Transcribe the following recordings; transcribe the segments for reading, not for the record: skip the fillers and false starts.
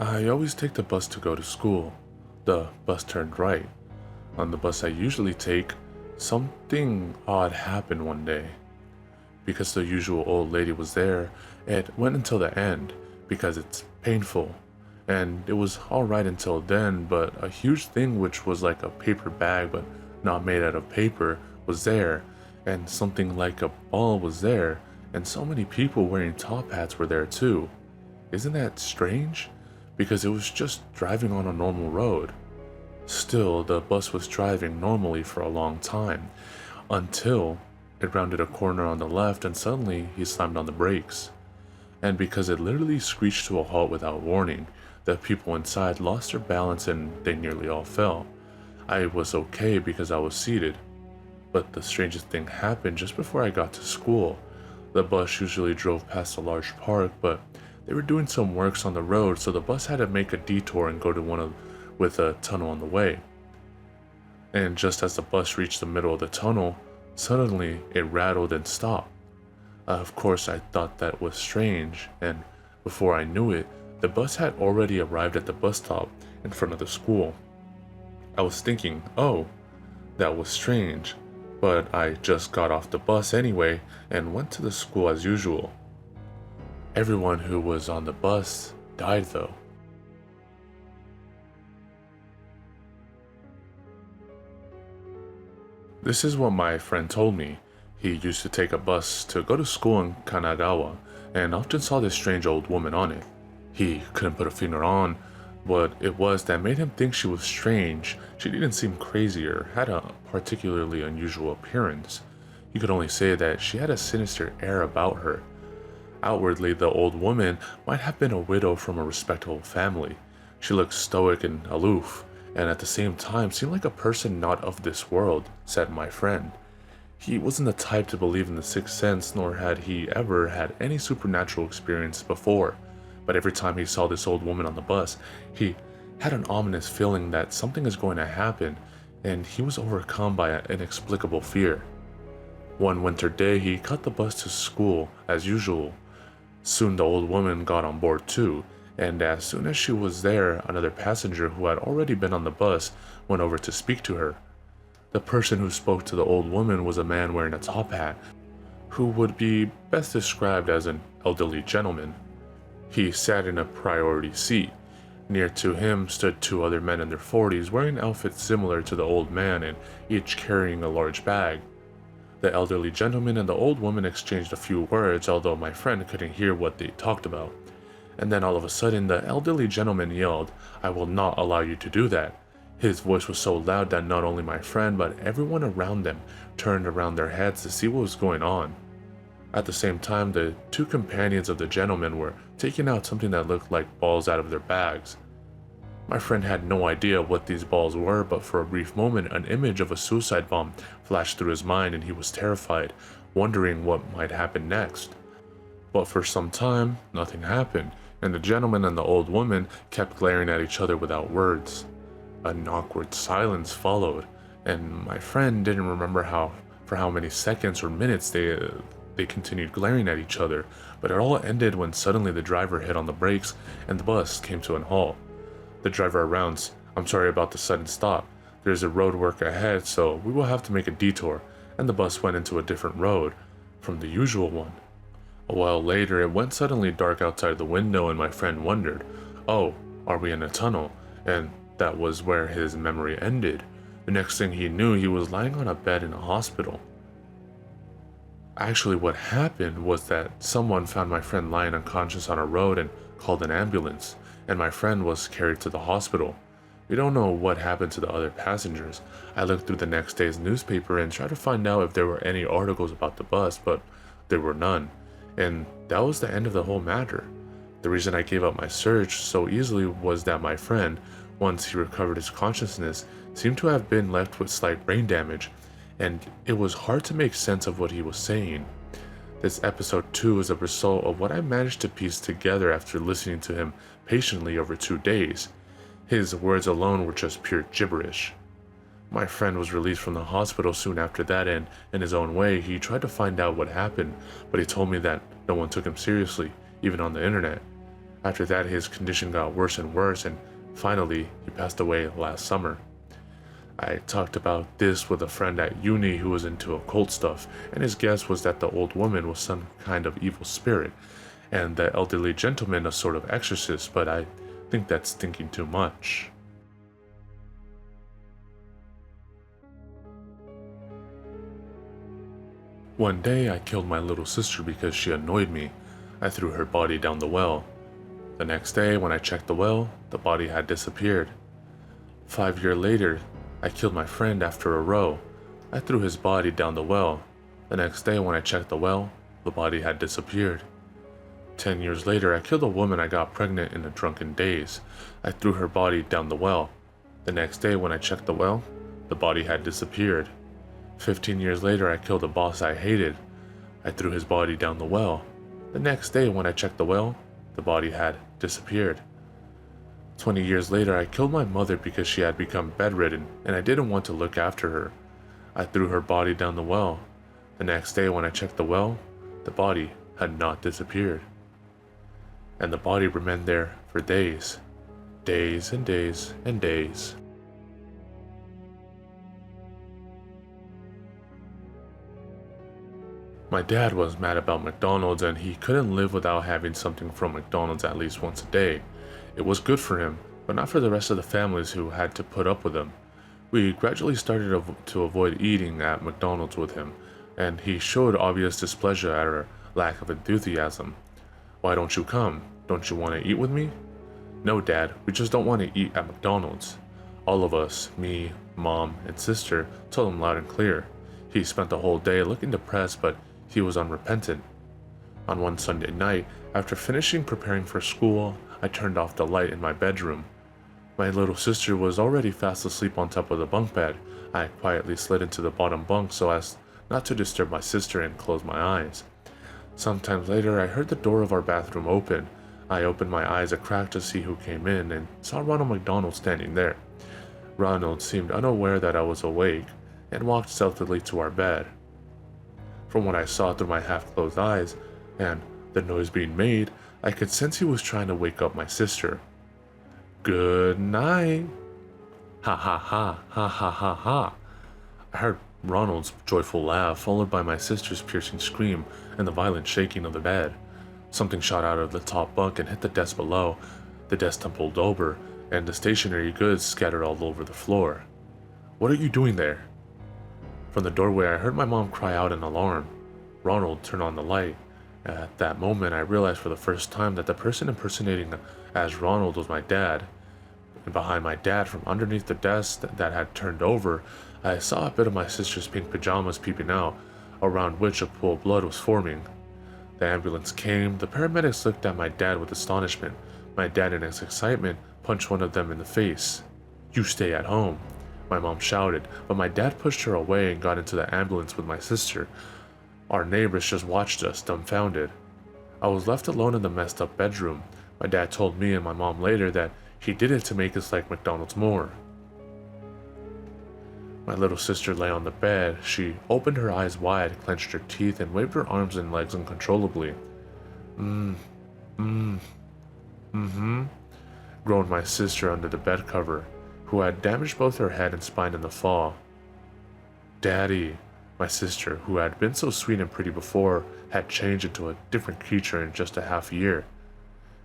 I always take the bus to go to school. The bus turned right. On the bus I usually take, something odd happened one day. Because the usual old lady was there, it went until the end because it's painful. And it was alright until then, but a huge thing which was like a paper bag but not made out of paper was there, and something like a ball was there, and so many people wearing top hats were there too. Isn't that strange? Because it was just driving on a normal road. Still, the bus was driving normally for a long time, until it rounded a corner on the left and suddenly he slammed on the brakes. And because it literally screeched to a halt without warning, the people inside lost their balance and they nearly all fell. I was okay because I was seated. But the strangest thing happened just before I got to school. The bus usually drove past a large park, but they were doing some works on the road, so the bus had to make a detour and go to with a tunnel on the way. And just as the bus reached the middle of the tunnel, suddenly it rattled and stopped. Of course, I thought that was strange, and before I knew it, the bus had already arrived at the bus stop in front of the school. I was thinking, oh, that was strange, but I just got off the bus anyway and went to the school as usual. Everyone who was on the bus died though. This is what my friend told me. He used to take a bus to go to school in Kanagawa and often saw this strange old woman on it. He couldn't put a finger on what it was that made him think she was strange. She didn't seem crazy or had a particularly unusual appearance. He could only say that she had a sinister air about her. Outwardly, the old woman might have been a widow from a respectable family. She looked stoic and aloof, and at the same time seemed like a person not of this world, said my friend. He wasn't the type to believe in the sixth sense, nor had he ever had any supernatural experience before, but every time he saw this old woman on the bus, he had an ominous feeling that something is going to happen, and he was overcome by an inexplicable fear. One winter day, he cut the bus to school as usual. Soon the old woman got on board too, and as soon as she was there, another passenger who had already been on the bus went over to speak to her. The person who spoke to the old woman was a man wearing a top hat, who would be best described as an elderly gentleman. He sat in a priority seat. Near to him stood two other men in their 40s wearing outfits similar to the old man and each carrying a large bag. The elderly gentleman and the old woman exchanged a few words, although my friend couldn't hear what they talked about. And then all of a sudden, the elderly gentleman yelled, "I will not allow you to do that." His voice was so loud that not only my friend, but everyone around them turned around their heads to see what was going on. At the same time, the two companions of the gentleman were taking out something that looked like balls out of their bags. My friend had no idea what these balls were, but for a brief moment, an image of a suicide bomb flashed through his mind and he was terrified, wondering what might happen next. But for some time, nothing happened, and the gentleman and the old woman kept glaring at each other without words. An awkward silence followed, and my friend didn't remember for how many seconds or minutes they continued glaring at each other, but it all ended when suddenly the driver hit on the brakes and the bus came to an halt. The driver announced, "I'm sorry about the sudden stop. There's a road work ahead, so we will have to make a detour," and the bus went into a different road from the usual one. A while later, it went suddenly dark outside the window and my friend wondered, "Oh, are we in a tunnel?" And that was where his memory ended. The next thing he knew, he was lying on a bed in a hospital. Actually, what happened was that someone found my friend lying unconscious on a road and called an ambulance, and my friend was carried to the hospital. We don't know what happened to the other passengers. I looked through the next day's newspaper and tried to find out if there were any articles about the bus, but there were none. And that was the end of the whole matter. The reason I gave up my search so easily was that my friend, once he recovered his consciousness, seemed to have been left with slight brain damage, and it was hard to make sense of what he was saying. This episode 2 is a result of what I managed to piece together after listening to him patiently over 2 days. His words alone were just pure gibberish. My friend was released from the hospital soon after that, and in his own way, he tried to find out what happened, but he told me that no one took him seriously, even on the internet. After that, his condition got worse and worse, and finally, he passed away last summer. I talked about this with a friend at uni who was into occult stuff, and his guess was that the old woman was some kind of evil spirit, and the elderly gentleman a sort of exorcist, but I think that's thinking too much. One day, I killed my little sister because she annoyed me. I threw her body down the well. The next day, when I checked the well, the body had disappeared. 5 years later, I killed my friend after a row. I threw his body down the well. The next day, when I checked the well, the body had disappeared. 10 years later, I killed a woman I got pregnant in a drunken daze. I threw her body down the well. The next day, when I checked the well, the body had disappeared. 15 years later, I killed a boss I hated. I threw his body down the well. The next day, when I checked the well, the body had disappeared. 20 years later, I killed my mother because she had become bedridden and I didn't want to look after her. I threw her body down the well. The next day, when I checked the well, the body had not disappeared. And the body remained there for days. Days and days and days. My dad was mad about McDonald's and he couldn't live without having something from McDonald's at least once a day. It was good for him, but not for the rest of the families who had to put up with him. We gradually started to avoid eating at McDonald's with him, and he showed obvious displeasure at our lack of enthusiasm. "Why don't you come? Don't you want to eat with me?" "No, Dad, we just don't want to eat at McDonald's." All of us, me, Mom, and sister, told him loud and clear. He spent the whole day looking depressed, but he was unrepentant. On one Sunday night, after finishing preparing for school, I turned off the light in my bedroom. My little sister was already fast asleep on top of the bunk bed. I quietly slid into the bottom bunk so as not to disturb my sister and closed my eyes. Sometime later, I heard the door of our bathroom open. I opened my eyes a crack to see who came in and saw Ronald McDonald standing there. Ronald seemed unaware that I was awake and walked stealthily to our bed. From what I saw through my half-closed eyes, and the noise being made, I could sense he was trying to wake up my sister. "Good night." Ha ha ha, ha ha ha ha. I heard Ronald's joyful laugh, followed by my sister's piercing scream and the violent shaking of the bed. Something shot out of the top bunk and hit the desk below. The desk tumbled over, and the stationery goods scattered all over the floor. "What are you doing there?" From the doorway, I heard my mom cry out in alarm. Ronald turned on the light. At that moment, I realized for the first time that the person impersonating as Ronald was my dad. And behind my dad, from underneath the desk that had turned over, I saw a bit of my sister's pink pajamas peeping out, around which a pool of blood was forming. The ambulance came. The paramedics looked at my dad with astonishment. My dad, in his excitement, punched one of them in the face. "You stay at home," my mom shouted, but my dad pushed her away and got into the ambulance with my sister. Our neighbors just watched us, dumbfounded. I was left alone in the messed up bedroom. My dad told me and my mom later that he did it to make us like McDonald's more. My little sister lay on the bed. She opened her eyes wide, clenched her teeth, and waved her arms and legs uncontrollably. Groaned my sister under the bed cover, who had damaged both her head and spine in the fall. "Daddy," my sister, who had been so sweet and pretty before, had changed into a different creature in just a half year.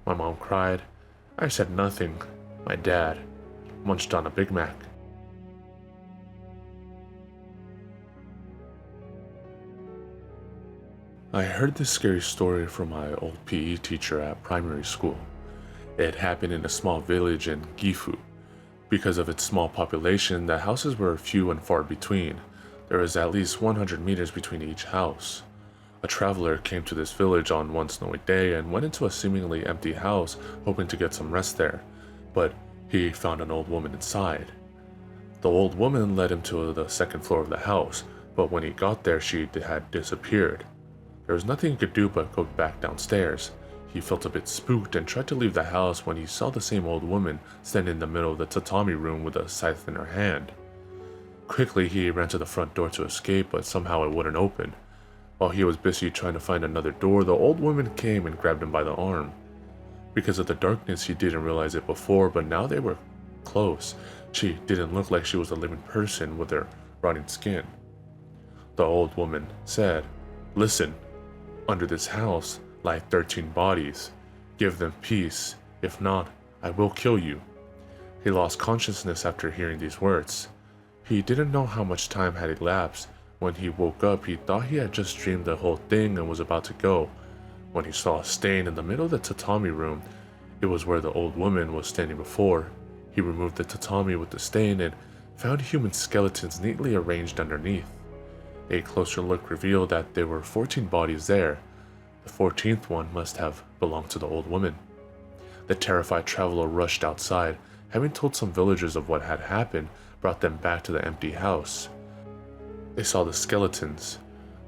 My mom cried. I said nothing. My dad munched on a Big Mac. I heard this scary story from my old PE teacher at primary school. It happened in a small village in Gifu. Because of its small population, the houses were few and far between. There was at least 100 meters between each house. A traveler came to this village on one snowy day and went into a seemingly empty house, hoping to get some rest there, but he found an old woman inside. The old woman led him to the second floor of the house, but when he got there, she had disappeared. There was nothing he could do but go back downstairs. He felt a bit spooked and tried to leave the house when he saw the same old woman standing in the middle of the tatami room with a scythe in her hand. Quickly, he ran to the front door to escape, but somehow it wouldn't open. While he was busy trying to find another door, the old woman came and grabbed him by the arm. Because of the darkness, he didn't realize it before, but now they were close. She didn't look like she was a living person with her rotting skin. The old woman said, "Listen, under this house lie 13 bodies. Give them peace. If not, I will kill you." He lost consciousness after hearing these words. He didn't know how much time had elapsed. When he woke up, he thought he had just dreamed the whole thing and was about to go. When he saw a stain in the middle of the tatami room, it was where the old woman was standing before. He removed the tatami with the stain and found human skeletons neatly arranged underneath. A closer look revealed that there were 14 bodies there. The 14th one must have belonged to the old woman. The terrified traveler rushed outside. Having told some villagers of what had happened, brought them back to the empty house. They saw the skeletons.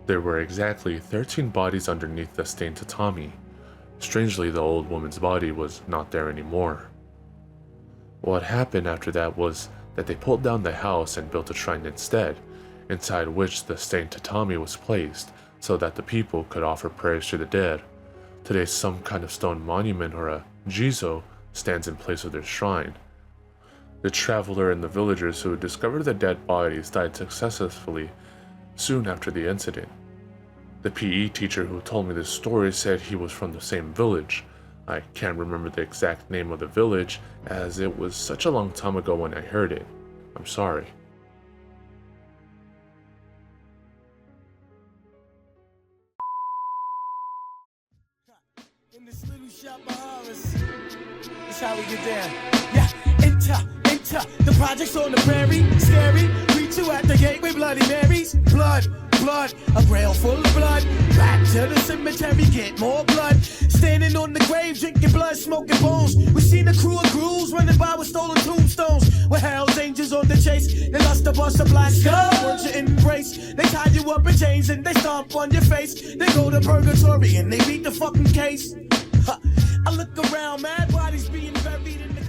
There were exactly 13 bodies underneath the stained tatami. Strangely, the old woman's body was not there anymore. What happened after that was that they pulled down the house and built a shrine instead, inside which the stained tatami was placed so that the people could offer prayers to the dead. Today, some kind of stone monument or a jizo stands in place of their shrine. The traveler and the villagers who discovered the dead bodies died successfully soon after the incident. The PE teacher who told me this story said he was from the same village. I can't remember the exact name of the village, as it was such a long time ago when I heard it. I'm sorry. In this little shop of horrors, that's how we get down. Yeah, enter, the project's on the prairie, scary. Greet you at the gate with Bloody Marys. Blood, a rail full of blood. Back to the cemetery, get more blood. Standing on the grave, drinking blood, smoking bones. We seen a crew of ghouls running by with stolen tombstones. With Hell's Angels on the chase, they lost a bust of black skull. Words you embrace, they tie you up in chains and they stomp on your face. They go to purgatory and they beat the fucking case. I look around, mad bodies being buried in the